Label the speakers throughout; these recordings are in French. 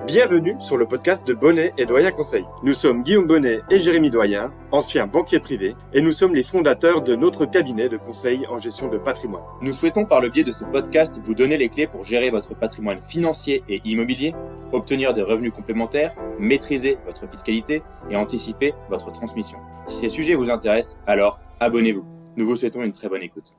Speaker 1: Bienvenue sur le podcast de Bonnet et Doyen Conseil. Nous sommes Guillaume Bonnet et Jérémy Doyen, anciens banquiers privés, et nous sommes les fondateurs de notre cabinet de conseil en gestion de patrimoine.
Speaker 2: Nous souhaitons par le biais de ce podcast vous donner les clés pour gérer votre patrimoine financier et immobilier, obtenir des revenus complémentaires, maîtriser votre fiscalité et anticiper votre transmission. Si ces sujets vous intéressent, alors abonnez-vous. Nous vous souhaitons une très bonne écoute.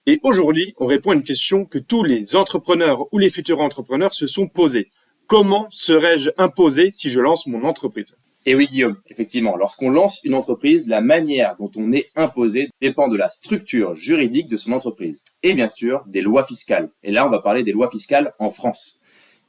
Speaker 1: Et aujourd'hui, on répond à une question que tous les entrepreneurs ou les futurs entrepreneurs se sont posés. Comment serais-je imposé si je lance mon entreprise ?
Speaker 2: Et oui Guillaume, effectivement, lorsqu'on lance une entreprise, la manière dont on est imposé dépend de la structure juridique de son entreprise et bien sûr des lois fiscales. Et là, on va parler des lois fiscales en France.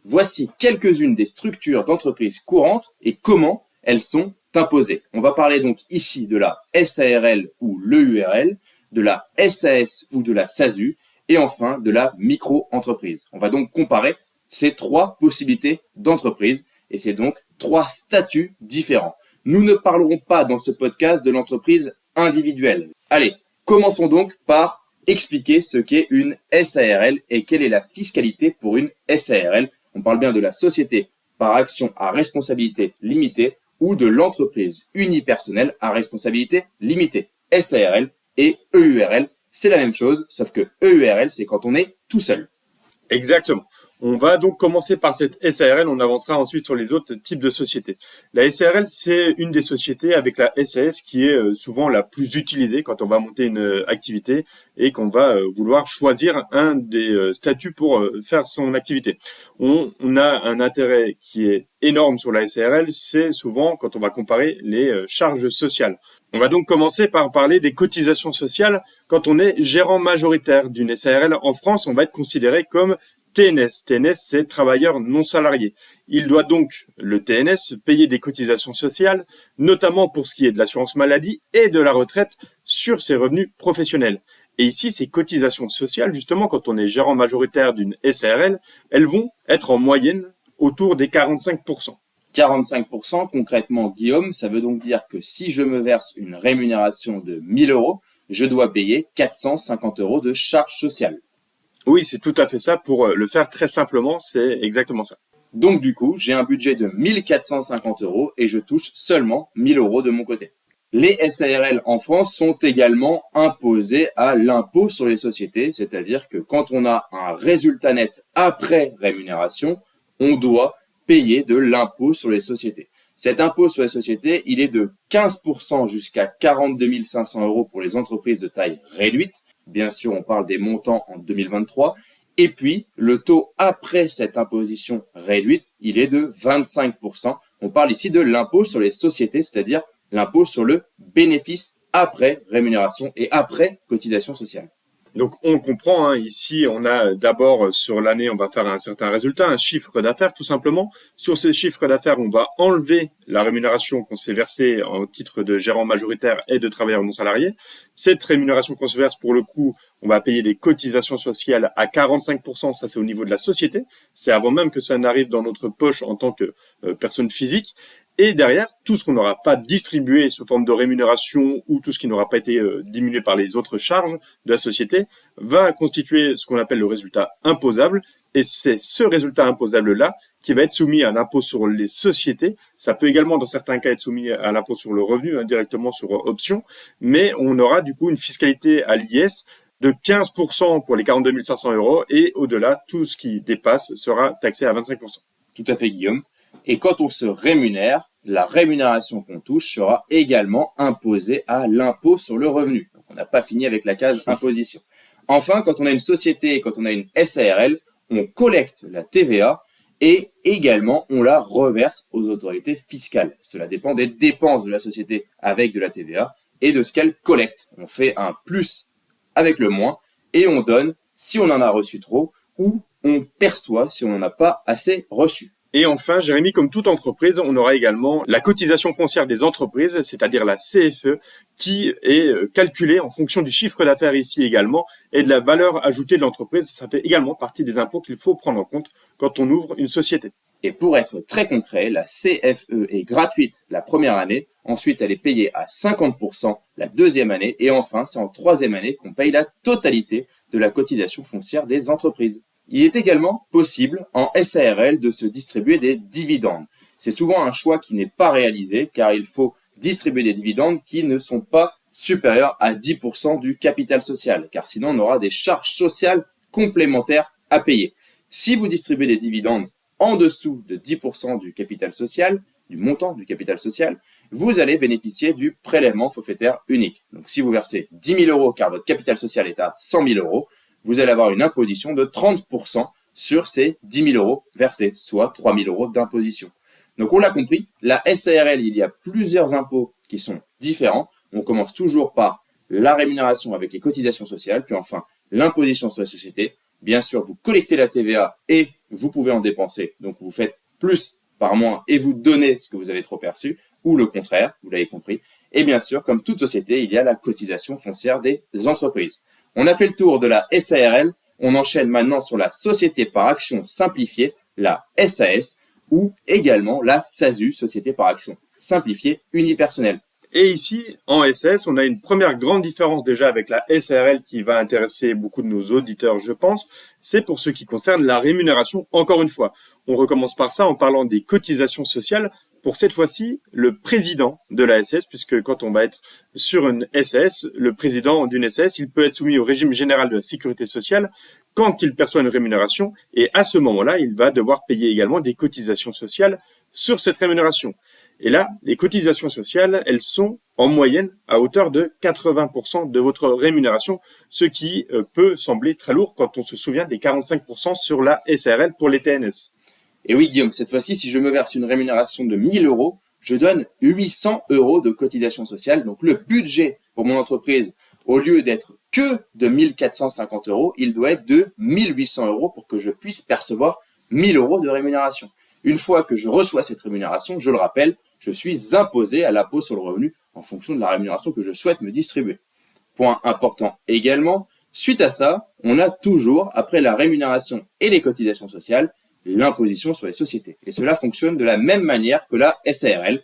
Speaker 2: Voici quelques-unes des structures d'entreprises courantes et comment elles sont imposées. On va parler donc ici de la SARL ou l'EURL, de la SAS ou de la SASU et enfin de la micro-entreprise. On va donc comparer ces trois possibilités d'entreprise et c'est donc trois statuts différents. Nous ne parlerons pas dans ce podcast de l'entreprise individuelle. Allez, commençons donc par expliquer ce qu'est une SARL et quelle est la fiscalité pour une SARL. On parle bien de la société par action à responsabilité limitée ou de l'entreprise unipersonnelle à responsabilité limitée. SARL et EURL, c'est la même chose, sauf que EURL, c'est quand on est tout seul.
Speaker 1: Exactement. On va donc commencer par cette SARL, on avancera ensuite sur les autres types de sociétés. La SARL, c'est une des sociétés avec la SAS qui est souvent la plus utilisée quand on va monter une activité et qu'on va vouloir choisir un des statuts pour faire son activité. On a un intérêt qui est énorme sur la SARL, c'est souvent quand on va comparer les charges sociales. On va donc commencer par parler des cotisations sociales. Quand on est gérant majoritaire d'une SARL en France, on va être considéré comme TNS. TNS, c'est travailleur non salarié. Il doit donc, le TNS, payer des cotisations sociales, notamment pour ce qui est de l'assurance maladie et de la retraite sur ses revenus professionnels. Et ici, ces cotisations sociales, justement, quand on est gérant majoritaire d'une SARL, elles vont être en moyenne autour des 45%.
Speaker 2: 45%, concrètement, Guillaume, ça veut donc dire que si je me verse une rémunération de 1 000 €, je dois payer 450 € de charges sociales.
Speaker 1: Oui, c'est tout à fait ça. Pour le faire très simplement, c'est exactement ça.
Speaker 2: Donc du coup, j'ai un budget de 1 450 € et je touche seulement 1 000 € de mon côté. Les SARL en France sont également imposés à l'impôt sur les sociétés, c'est-à-dire que quand on a un résultat net après rémunération, on doit payer de l'impôt sur les sociétés. Cet impôt sur les sociétés, il est de 15% jusqu'à 42 500 € pour les entreprises de taille réduite. Bien sûr, on parle des montants en 2023. Et puis, le taux après cette imposition réduite, il est de 25%. On parle ici de l'impôt sur les sociétés, c'est-à-dire l'impôt sur le bénéfice après rémunération et après cotisation sociale.
Speaker 1: Donc on comprend, ici on a d'abord sur l'année on va faire un certain résultat, un chiffre d'affaires tout simplement. Sur ce chiffre d'affaires on va enlever la rémunération qu'on s'est versée en titre de gérant majoritaire et de travailleur non salarié. Cette rémunération qu'on se verse pour le coup, on va payer des cotisations sociales à 45%, ça c'est au niveau de la société. C'est avant même que ça n'arrive dans notre poche en tant que personne physique. Et derrière, tout ce qu'on n'aura pas distribué sous forme de rémunération ou tout ce qui n'aura pas été diminué par les autres charges de la société va constituer ce qu'on appelle le résultat imposable. Et c'est ce résultat imposable-là qui va être soumis à l'impôt sur les sociétés. Ça peut également, dans certains cas, être soumis à l'impôt sur le revenu, directement sur option. Mais on aura du coup une fiscalité à l'IS de 15% pour les 42 500 € et au-delà, tout ce qui dépasse sera taxé à 25%.
Speaker 2: Tout à fait, Guillaume. Et quand on se rémunère, la rémunération qu'on touche sera également imposée à l'impôt sur le revenu. Donc, on n'a pas fini avec la case imposition. Enfin, quand on a une société et quand on a une SARL, on collecte la TVA et également on la reverse aux autorités fiscales. Cela dépend des dépenses de la société avec de la TVA et de ce qu'elle collecte. On fait un plus avec le moins et on donne si on en a reçu trop ou on perçoit si on n'en a pas assez reçu.
Speaker 1: Et enfin, Jérémy, comme toute entreprise, on aura également la cotisation foncière des entreprises, c'est-à-dire la CFE, qui est calculée en fonction du chiffre d'affaires ici également et de la valeur ajoutée de l'entreprise. Ça fait également partie des impôts qu'il faut prendre en compte quand on ouvre une société.
Speaker 2: Et pour être très concret, la CFE est gratuite la première année, ensuite elle est payée à 50% la deuxième année et enfin c'est en troisième année qu'on paye la totalité de la cotisation foncière des entreprises. Il est également possible en SARL de se distribuer des dividendes. C'est souvent un choix qui n'est pas réalisé car il faut distribuer des dividendes qui ne sont pas supérieurs à 10% du capital social, car sinon on aura des charges sociales complémentaires à payer. Si vous distribuez des dividendes en dessous de 10% du capital social, du montant du capital social, vous allez bénéficier du prélèvement forfaitaire unique. Donc si vous versez 10 000 euros car votre capital social est à 100 000 euros, vous allez avoir une imposition de 30% sur ces 10 000 euros versés, soit 3 000 euros d'imposition. Donc on l'a compris, la SARL, il y a plusieurs impôts qui sont différents. On commence toujours par la rémunération avec les cotisations sociales, puis enfin l'imposition sur les sociétés. Bien sûr, vous collectez la TVA et vous pouvez en dépenser. Donc vous faites plus par mois et vous donnez ce que vous avez trop perçu, ou le contraire, vous l'avez compris. Et bien sûr, comme toute société, il y a la cotisation foncière des entreprises. On a fait le tour de la SARL, on enchaîne maintenant sur la société par action simplifiée, la SAS, ou également la SASU, société par action simplifiée unipersonnelle.
Speaker 1: Et ici, en SAS, on a une première grande différence déjà avec la SARL qui va intéresser beaucoup de nos auditeurs, je pense. C'est pour ce qui concerne la rémunération, encore une fois. On recommence par ça en parlant des cotisations sociales. Pour cette fois-ci, le président de la SAS, puisque quand on va être sur une SAS, le président d'une SAS, il peut être soumis au régime général de la sécurité sociale quand il perçoit une rémunération. Et à ce moment-là, il va devoir payer également des cotisations sociales sur cette rémunération. Et là, les cotisations sociales, elles sont en moyenne à hauteur de 80% de votre rémunération, ce qui peut sembler très lourd quand on se souvient des 45% sur la SARL pour les TNS.
Speaker 2: Et oui, Guillaume, cette fois-ci, si je me verse une rémunération de 1 000 euros, je donne 800 euros de cotisation sociale. Donc le budget pour mon entreprise, au lieu d'être que de 1 450 euros, il doit être de 1 800 euros pour que je puisse percevoir 1 000 euros de rémunération. Une fois que je reçois cette rémunération, je le rappelle, je suis imposé à l'impôt sur le revenu en fonction de la rémunération que je souhaite me distribuer. Point important également, suite à ça, on a toujours, après la rémunération et les cotisations sociales, l'imposition sur les sociétés. Et cela fonctionne de la même manière que la SARL,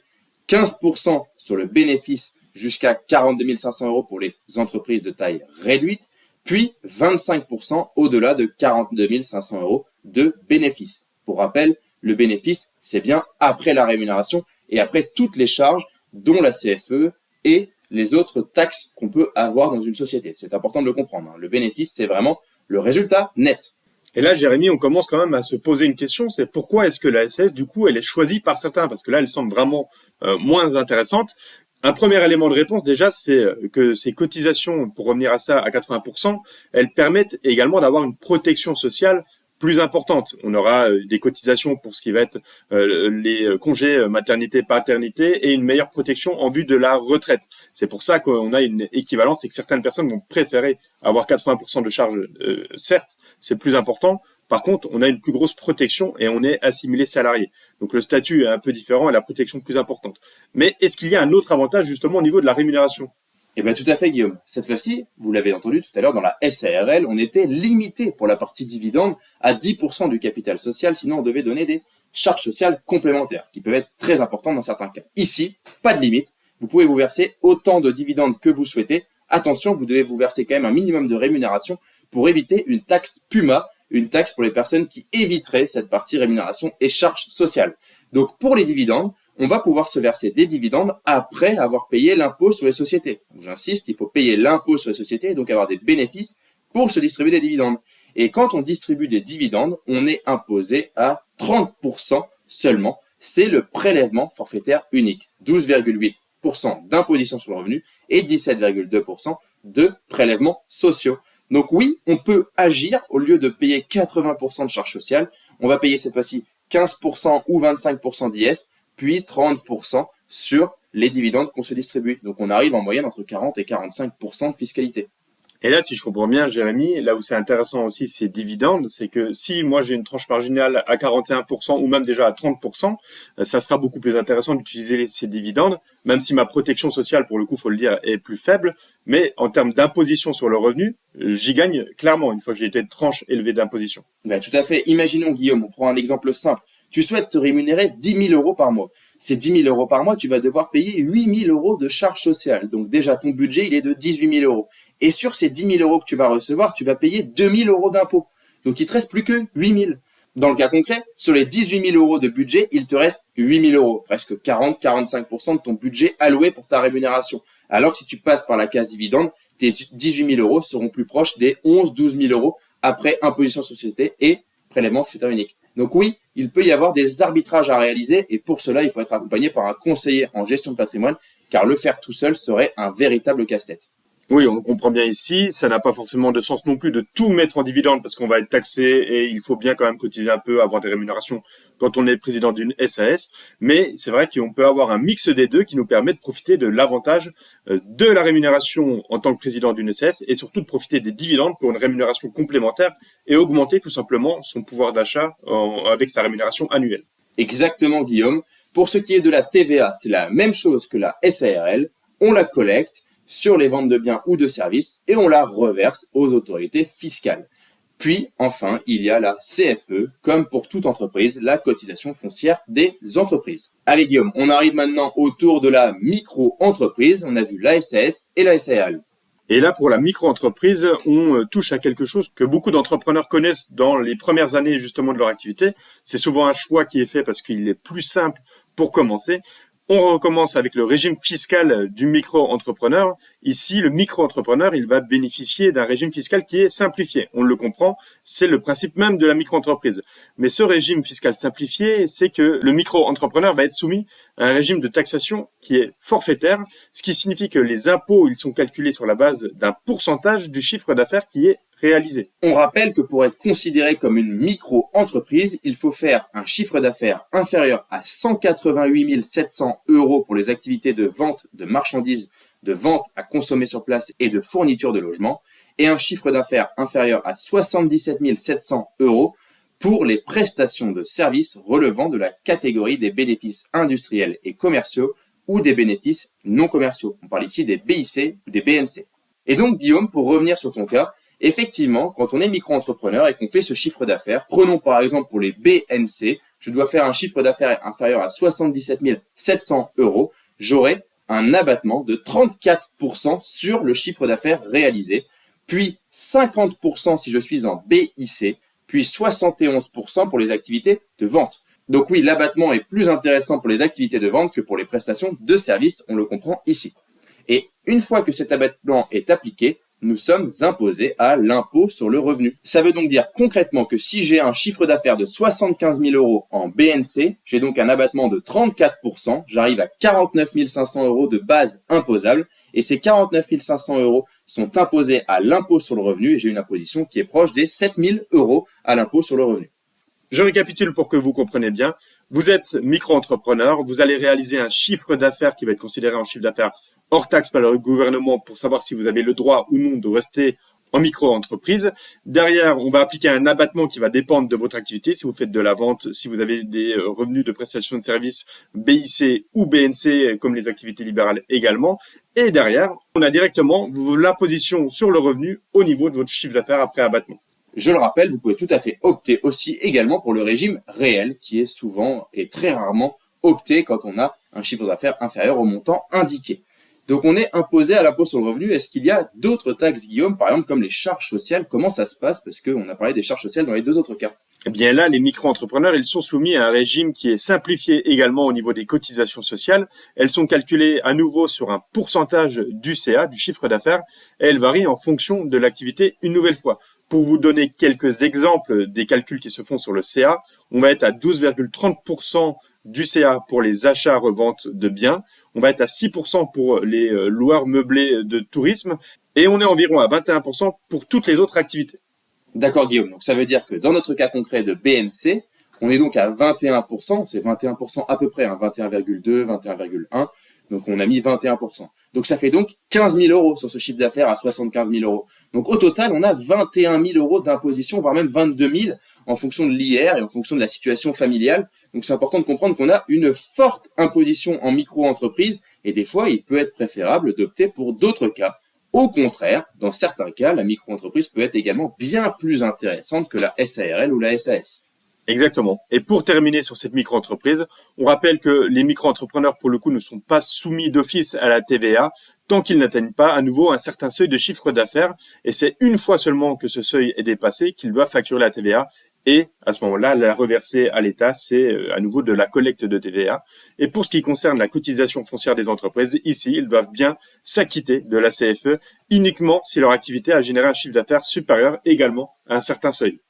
Speaker 2: 15% sur le bénéfice jusqu'à 42 500 euros pour les entreprises de taille réduite, puis 25% au-delà de 42 500 euros de bénéfice. Pour rappel, le bénéfice, c'est bien après la rémunération et après toutes les charges, dont la CFE et les autres taxes qu'on peut avoir dans une société. C'est important de le comprendre. Le bénéfice, c'est vraiment le résultat net.
Speaker 1: Et là, Jérémy, on commence quand même à se poser une question, c'est pourquoi est-ce que la SAS, du coup, elle est choisie par certains? Parce que là, elle semble vraiment moins intéressante. Un premier élément de réponse, déjà, c'est que ces cotisations, pour revenir à ça, à 80%, elles permettent également d'avoir une protection sociale plus importante. On aura des cotisations pour ce qui va être les congés maternité, paternité et une meilleure protection en vue de la retraite. C'est pour ça qu'on a une équivalence et que certaines personnes vont préférer avoir 80% de charges, certes, c'est plus important. Par contre, on a une plus grosse protection et on est assimilé salarié. Donc le statut est un peu différent et la protection plus importante. Mais est-ce qu'il y a un autre avantage justement au niveau de la rémunération?
Speaker 2: Eh bien tout à fait Guillaume. Cette fois-ci, vous l'avez entendu tout à l'heure dans la SARL, on était limité pour la partie dividende à 10% du capital social, sinon on devait donner des charges sociales complémentaires qui peuvent être très importantes dans certains cas. Ici, pas de limite, vous pouvez vous verser autant de dividendes que vous souhaitez. Attention, vous devez vous verser quand même un minimum de rémunération pour éviter une taxe PUMA, une taxe pour les personnes qui éviteraient cette partie rémunération et charges sociales. Donc pour les dividendes, on va pouvoir se verser des dividendes après avoir payé l'impôt sur les sociétés. Donc, j'insiste, il faut payer l'impôt sur les sociétés et donc avoir des bénéfices pour se distribuer des dividendes. Et quand on distribue des dividendes, on est imposé à 30% seulement. C'est le prélèvement forfaitaire unique. 12,8% d'imposition sur le revenu et 17,2% de prélèvements sociaux. Donc oui, on peut agir au lieu de payer 80% de charges sociales. On va payer cette fois-ci 15% ou 25% d'IS, puis 30% sur les dividendes qu'on se distribue. Donc on arrive en moyenne entre 40 et 45% de fiscalité.
Speaker 1: Et là, si je comprends bien, Jérémy, là où c'est intéressant aussi ces dividendes, c'est que si moi j'ai une tranche marginale à 41% ou même déjà à 30%, ça sera beaucoup plus intéressant d'utiliser ces dividendes, même si ma protection sociale, pour le coup, faut le dire, est plus faible. Mais en termes d'imposition sur le revenu, j'y gagne clairement une fois que j'ai été de tranche élevée d'imposition.
Speaker 2: Ben, tout à fait. Imaginons, Guillaume, on prend un exemple simple. Tu souhaites te rémunérer 10 000 euros par mois. Ces 10 000 euros par mois, tu vas devoir payer 8 000 euros de charges sociales. Donc déjà, ton budget, il est de 18 000 euros. Et sur ces 10 000 euros que tu vas recevoir, tu vas payer 2 000 euros d'impôts. Donc il te reste plus que 8 000. Dans le cas concret, sur les 18 000 euros de budget, il te reste 8 000 euros, presque 40-45% de ton budget alloué pour ta rémunération. Alors que si tu passes par la case dividende, tes 18 000 euros seront plus proches des 11-12 000 euros après imposition société et prélèvement forfaitaire unique. Donc oui, il peut y avoir des arbitrages à réaliser et pour cela, il faut être accompagné par un conseiller en gestion de patrimoine car le faire tout seul serait un véritable casse-tête.
Speaker 1: Oui, on comprend bien ici, ça n'a pas forcément de sens non plus de tout mettre en dividende parce qu'on va être taxé et il faut bien quand même cotiser un peu, avoir des rémunérations quand on est président d'une SAS. Mais c'est vrai qu'on peut avoir un mix des deux qui nous permet de profiter de l'avantage de la rémunération en tant que président d'une SAS et surtout de profiter des dividendes pour une rémunération complémentaire et augmenter tout simplement son pouvoir d'achat avec sa rémunération annuelle.
Speaker 2: Exactement, Guillaume. Pour ce qui est de la TVA, c'est la même chose que la SARL. On la collecte sur les ventes de biens ou de services et on la reverse aux autorités fiscales. Puis, enfin, il y a la CFE, comme pour toute entreprise, la cotisation foncière des entreprises. Allez Guillaume, on arrive maintenant au tour de la micro-entreprise. On a vu la SAS et la SARL.
Speaker 1: Et là, pour la micro-entreprise, on touche à quelque chose que beaucoup d'entrepreneurs connaissent dans les premières années justement de leur activité. C'est souvent un choix qui est fait parce qu'il est plus simple pour commencer. On recommence avec le régime fiscal du micro-entrepreneur. Ici, le micro-entrepreneur, il va bénéficier d'un régime fiscal qui est simplifié. On le comprend, c'est le principe même de la micro-entreprise. Mais ce régime fiscal simplifié, c'est que le micro-entrepreneur va être soumis à un régime de taxation qui est forfaitaire, ce qui signifie que les impôts, ils sont calculés sur la base d'un pourcentage du chiffre d'affaires qui est réalisé.
Speaker 2: On rappelle que pour être considéré comme une micro-entreprise, il faut faire un chiffre d'affaires inférieur à 188 700 euros pour les activités de vente de marchandises, de vente à consommer sur place et de fourniture de logement, et un chiffre d'affaires inférieur à 77 700 euros pour les prestations de services relevant de la catégorie des bénéfices industriels et commerciaux ou des bénéfices non commerciaux. On parle ici des BIC ou des BNC. Et donc, Guillaume, pour revenir sur ton cas, effectivement, quand on est micro-entrepreneur et qu'on fait ce chiffre d'affaires, prenons par exemple pour les BNC, je dois faire un chiffre d'affaires inférieur à 77 700 euros, j'aurai un abattement de 34% sur le chiffre d'affaires réalisé, puis 50% si je suis en BIC, puis 71% pour les activités de vente. Donc oui, l'abattement est plus intéressant pour les activités de vente que pour les prestations de services, on le comprend ici. Et une fois que cet abattement est appliqué, nous sommes imposés à l'impôt sur le revenu. Ça veut donc dire concrètement que si j'ai un chiffre d'affaires de 75 000 euros en BNC, j'ai donc un abattement de 34%, j'arrive à 49 500 euros de base imposable, et ces 49 500 euros sont imposés à l'impôt sur le revenu, et j'ai une imposition qui est proche des 7 000 euros à l'impôt sur le revenu.
Speaker 1: Je récapitule pour que vous compreniez bien. Vous êtes micro-entrepreneur, vous allez réaliser un chiffre d'affaires qui va être considéré en chiffre d'affaires hors taxe par le gouvernement pour savoir si vous avez le droit ou non de rester en micro-entreprise. Derrière, on va appliquer un abattement qui va dépendre de votre activité, si vous faites de la vente, si vous avez des revenus de prestation de services BIC ou BNC, comme les activités libérales également. Et derrière, on a directement l'imposition sur le revenu au niveau de votre chiffre d'affaires après abattement.
Speaker 2: Je le rappelle, vous pouvez tout à fait opter aussi également pour le régime réel, qui est souvent et très rarement opté quand on a un chiffre d'affaires inférieur au montant indiqué. Donc on est imposé à l'impôt sur le revenu. Est-ce qu'il y a d'autres taxes, Guillaume, par exemple comme les charges sociales? Comment ça se passe? Parce qu'on a parlé des charges sociales dans les deux autres cas.
Speaker 1: Eh bien là, les micro-entrepreneurs, ils sont soumis à un régime qui est simplifié également au niveau des cotisations sociales. Elles sont calculées à nouveau sur un pourcentage du CA, du chiffre d'affaires, et elles varient en fonction de l'activité une nouvelle fois. Pour vous donner quelques exemples des calculs qui se font sur le CA, on va être à 12,30% du CA pour les achats-reventes de biens, on va être à 6% pour les loueurs meublés de tourisme, et on est environ à 21% pour toutes les autres activités.
Speaker 2: D'accord Guillaume, donc ça veut dire que dans notre cas concret de BNC, on est donc à 21%, c'est 21% à peu près, 21,2, 21,1, donc on a mis 21%. Donc ça fait donc 15 000 euros sur ce chiffre d'affaires à 75 000 euros. Donc au total, on a 21 000 euros d'imposition, voire même 22 000 en fonction de l'IR et en fonction de la situation familiale. Donc c'est important de comprendre qu'on a une forte imposition en micro-entreprise et des fois, il peut être préférable d'opter pour d'autres cas. Au contraire, dans certains cas, la micro-entreprise peut être également bien plus intéressante que la SARL ou la SAS.
Speaker 1: Exactement. Et pour terminer sur cette micro-entreprise, on rappelle que les micro-entrepreneurs, pour le coup, ne sont pas soumis d'office à la TVA. tant qu'ils n'atteignent pas à nouveau un certain seuil de chiffre d'affaires. Et c'est une fois seulement que ce seuil est dépassé qu'ils doivent facturer la TVA. Et à ce moment-là, la reverser à l'État, c'est à nouveau de la collecte de TVA. Et pour ce qui concerne la cotisation foncière des entreprises, ici, ils doivent bien s'acquitter de la CFE uniquement si leur activité a généré un chiffre d'affaires supérieur également à un certain seuil.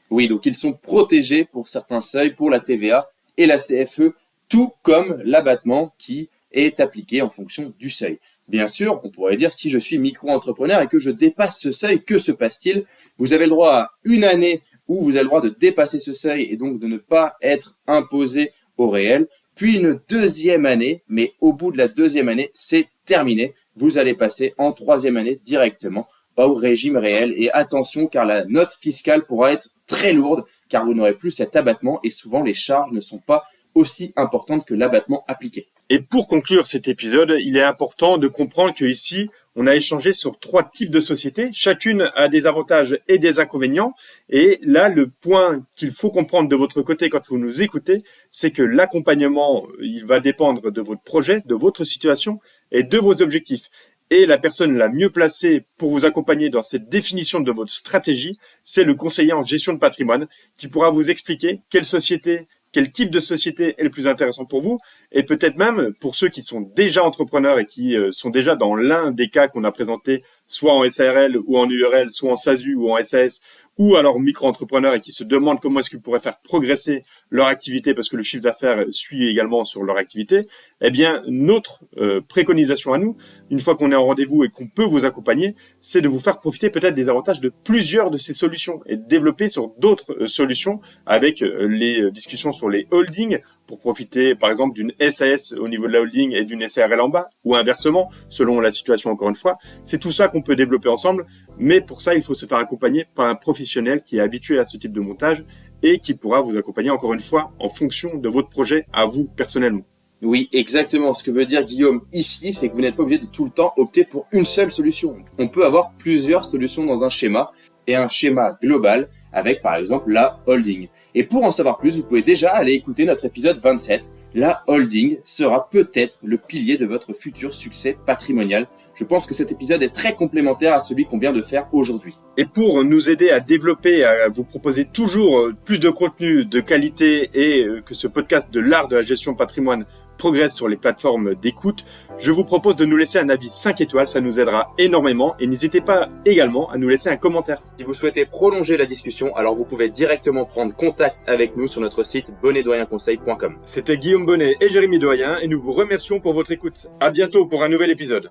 Speaker 2: Oui, donc ils sont protégés pour certains seuils, pour la TVA et la CFE, tout comme l'abattement qui est appliqué en fonction du seuil. Bien sûr, on pourrait dire si je suis micro-entrepreneur et que je dépasse ce seuil, que se passe-t-il? Vous avez le droit à une année où vous avez le droit de dépasser ce seuil et donc de ne pas être imposé au réel, puis une deuxième année, mais au bout de la deuxième année, c'est terminé. Vous allez passer en troisième année directement au régime réel. Et attention, car la note fiscale pourra être très lourde, car vous n'aurez plus cet abattement et souvent les charges ne sont pas aussi importantes que l'abattement appliqué.
Speaker 1: Et pour conclure cet épisode, il est important de comprendre que ici, on a échangé sur 3 types de sociétés. Chacune a des avantages et des inconvénients. Et là, le point qu'il faut comprendre de votre côté quand vous nous écoutez, c'est que l'accompagnement, il va dépendre de votre projet, de votre situation et de vos objectifs. Et la personne la mieux placée pour vous accompagner dans cette définition de votre stratégie, c'est le conseiller en gestion de patrimoine qui pourra vous expliquer quel type de société est le plus intéressant pour vous, et peut-être même pour ceux qui sont déjà entrepreneurs et qui sont déjà dans l'un des cas qu'on a présenté, soit en SARL ou en URL, soit en SASU ou en SAS, ou alors micro-entrepreneurs et qui se demandent comment est-ce qu'ils pourraient faire progresser leur activité parce que le chiffre d'affaires suit également sur leur activité, eh bien, notre préconisation à nous, une fois qu'on est en rendez-vous et qu'on peut vous accompagner, c'est de vous faire profiter peut-être des avantages de plusieurs de ces solutions et de développer sur d'autres solutions avec les discussions sur les holdings pour profiter, par exemple, d'une SAS au niveau de la holding et d'une SARL en bas, ou inversement, selon la situation encore une fois. C'est tout ça qu'on peut développer ensemble, mais pour ça, il faut se faire accompagner par un professionnel qui est habitué à ce type de montage et qui pourra vous accompagner encore une fois en fonction de votre projet à vous personnellement.
Speaker 2: Oui, exactement. Ce que veut dire Guillaume ici, c'est que vous n'êtes pas obligé de tout le temps opter pour une seule solution. On peut avoir plusieurs solutions dans un schéma et un schéma global avec par exemple la holding. Et pour en savoir plus, vous pouvez déjà aller écouter notre épisode 27. La holding sera peut-être le pilier de votre futur succès patrimonial. Je pense que cet épisode est très complémentaire à celui qu'on vient de faire aujourd'hui.
Speaker 1: Et pour nous aider à développer, à vous proposer toujours plus de contenu de qualité et que ce podcast de l'art de la gestion patrimoine progresse sur les plateformes d'écoute, je vous propose de nous laisser un avis 5 étoiles, ça nous aidera énormément et n'hésitez pas également à nous laisser un commentaire.
Speaker 2: Si vous souhaitez prolonger la discussion, alors vous pouvez directement prendre contact avec nous sur notre site bonnetdoyenconseil.com.
Speaker 1: C'était Guillaume Bonnet et Jérémy Doyen et nous vous remercions pour votre écoute. À bientôt pour un nouvel épisode.